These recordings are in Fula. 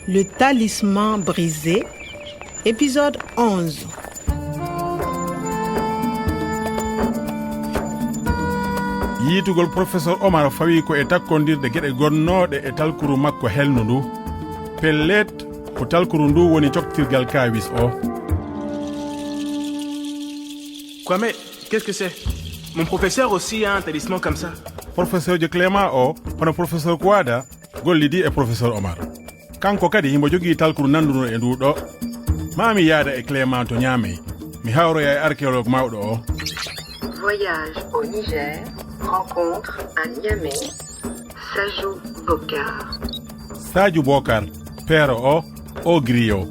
Le talisman brisé, épisode 11. Yiitugol professeur Omar fawi ko e takkondirde geɗe gonnoɗe e talkuru makko helnu ndu pellet ko talkuru ndu woni coktirgal kawis o. Kwame, qu'est-ce que c'est? Mon professeur aussi a un talisman comme ça. Professeur je Clément o hono professeur Kouada gollidi e professeur Omar. Kanko kadi himo jogii talkuru nanduno e nduɗo. Mami yaada e Clément to ñaamey mi hawroya e archéologue mawɗo o. Voyage au Niger, rencontre à Niamey, Sajou Bokar. Sajou Bokar, peero o griyo.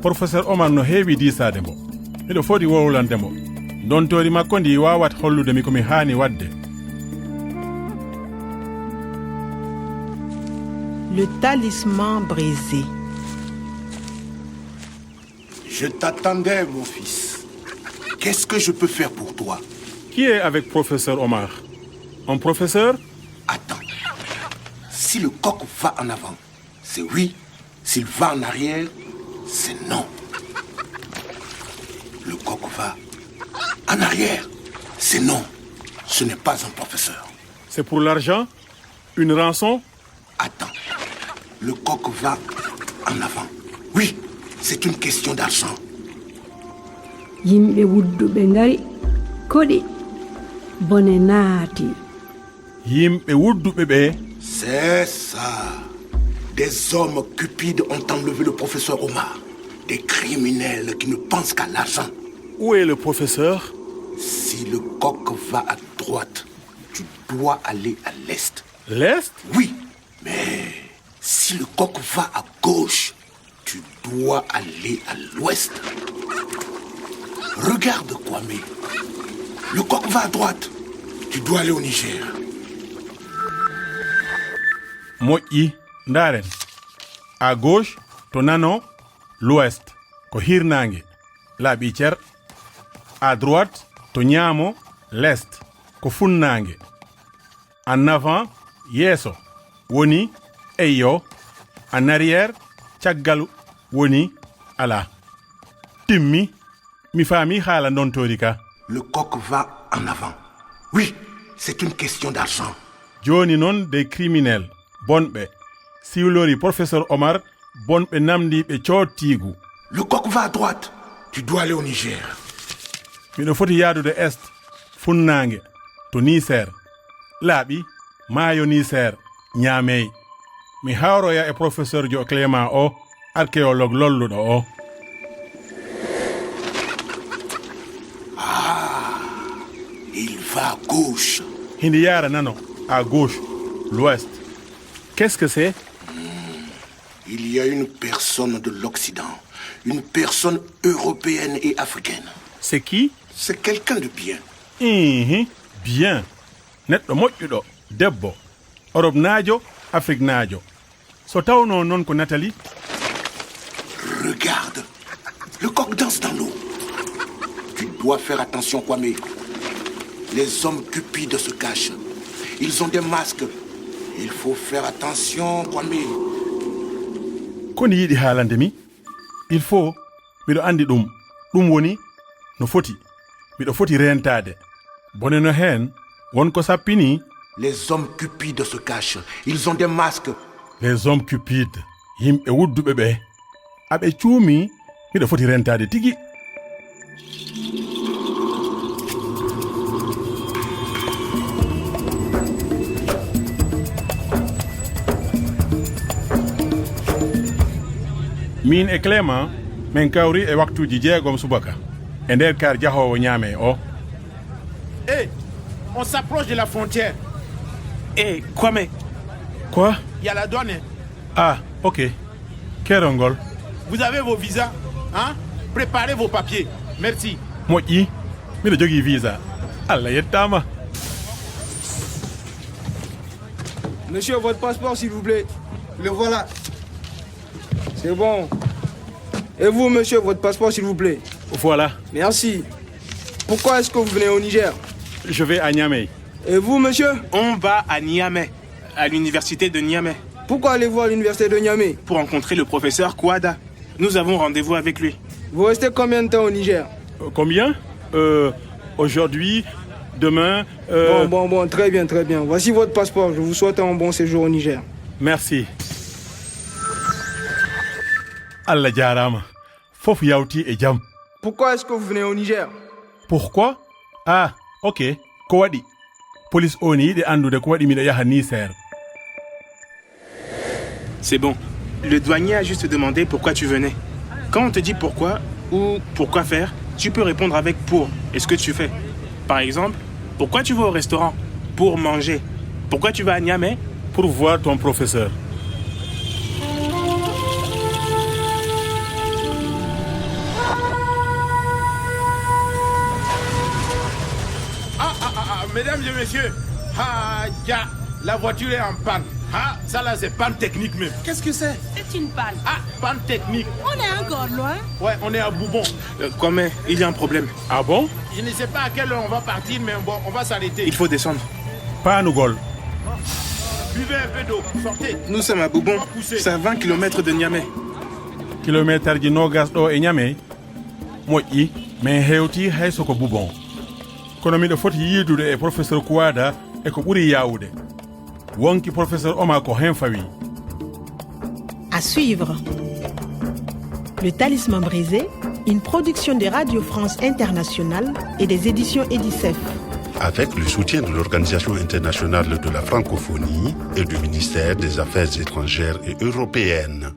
Professeur Omar no heewi diisade mbo. Miɗo foti wowlande mo. Dontori makko ndi wawat hollude mi komi haani wadde. Le talisman brisé. Je t'attendais, mon fils. Qu'est-ce que je peux faire pour toi? Qui est avec professeur Omar? Un professeur? Attends. Si le coq va en avant, c'est oui. S'il va en arrière, c'est non. Le coq va en arrière, c'est non. Ce n'est pas un professeur. C'est pour l'argent? Une rançon? Attends. Le coq va en avant. Oui, c'est une question d'argent. Yimɓe wudduɓe ngari koɗi bone naati. Yimɓe wudduɓe ɓe. C'est ça. Des hommes cupides ont enlevé le professeur Omar. Des criminels qui ne pensent qu'à l'argent. Où est le professeur? Si le coq va à droite, tu dois aller à l'est. L'est? Oui, mais si le coq va à gauche, tu dois aller à l'ouest. Regarde, Kwame. Le coq va à droite. Tu dois aller au Niger. Moƴƴi, ndaren. À gauche, to nano, l'ouest, ko hirnange, laaɓi cer. À droite, to ñaamo, l'est, ko funnange. En avant, yeeso, woni eyyo. En arrière, caggal woni ala. Timmi, mi faami haala ndontori ka. Le coq va en avant. Oui, c'est une question d'argent. Joni noon des criminels, bonɓe, siwlori professeur Omar, bonɓe namdiɓe cottigu. Le coq va à droite. Tu dois aller au Niger. Miɗo foti yaadude est, funnange, to Niger. Laaɓi, maayo Niger, ñaamey. Mi hawroya e professeur jo Clément o, archéologue lolluɗo o. Il va à gauche. Hindi yara nano, à gauche, l'ouest. Qu'est-ce que c'est? Il y a une personne de l'Occident, une personne européenne et africaine. C'est qui? C'est quelqu'un de bien. Bien. Neɗɗo moƴƴuɗo, debbo. Europe naajo, Afrique naajo. So tawno non ko Nathalie? Regarde, le coq danse dans l'eau. Tu dois faire attention, Kwame. Les hommes cupides se cachent. Ils ont des masques. Il faut faire attention, Kwame. Koni yiɗi haalande mi? Il faut, miɗo andi ɗum. Ɗum woni, no foti. Miɗo foti rentade. Bone no hen, wonko sappini. Les hommes cupides se cachent. Ils ont des masques. Les hommes cupides, yimɓe wudduɓe ɓe. Aɓe cuumi, miɗo foti rentade tigi. Min e Clément, men kawri e waktuji 6 subaka. E nder kar jahowo ñaame o. Hé, on s'approche de la frontière. Hé, Kwame, Quoi? Il y a la douane. Ah, ok. Kerongol. Vous avez vos visas, hein? Préparez vos papiers. Merci. Moƴƴi, miɗo jogii visa. Allah yettama. Monsieur, votre passeport, s'il vous plaît. Le voilà. C'est bon. Et vous, monsieur, votre passeport, s'il vous plaît. Voilà, Merci. Pourquoi est-ce que vous venez au Niger? je vais à Niamey. Et vous, monsieur? on va à Niamey, à l'université de Niamey. Pourquoi aller voir l'université de Niamey? Pour rencontrer le professeur Kouada. Nous avons rendez-vous avec lui. Vous restez combien de temps au Niger? Combien Aujourd'hui, demain... Bon, très bien. Voici votre passeport. Je vous souhaite un bon séjour au Niger. Merci. Allah jarama. Fof yawti e jam. Pourquoi est-ce que vous venez au Niger? Pourquoi? Ah, ok. Ko waɗi? Police oni yiɗi andude ko waɗi miɗo yaha Niger. C'est bon. Le douanier a juste demandé pourquoi tu venais. Quand on te dit pourquoi ou pourquoi faire, tu peux répondre avec pour et ce que tu fais. Par exemple, pourquoi tu vas au restaurant? Pour manger. Pourquoi tu vas à Niamey? Pour voir ton professeur. Mesdames et messieurs, la voiture est en panne. Ça là, c'est panne technique même. Qu'est-ce que c'est? C'est une panne. Panne technique. On est encore loin. Ouais, on est à Boubon. Kwame, il y a un problème. Ah bon? Je ne sais pas à quelle heure on va partir, mais bon, on va s'arrêter. Il faut descendre. Panugol. Buvez un peu d'eau, sortez. Nous sommes à Boubon. C'est à 20 km de Niamey. Kilomètre ji nogas ɗo e Niamey. Moƴƴi, mais hewti hay soko Boubon. Kono miɗo foti yiidude e professeur Kouada e ko ɓuri yawude. Wonki professeur Oma ko hen fawi. À suivre. Le Talisman brisé, une production de Radio France Internationale et des éditions Edicef. Avec le soutien de l'Organisation internationale de la francophonie et du ministère des Affaires étrangères et européennes.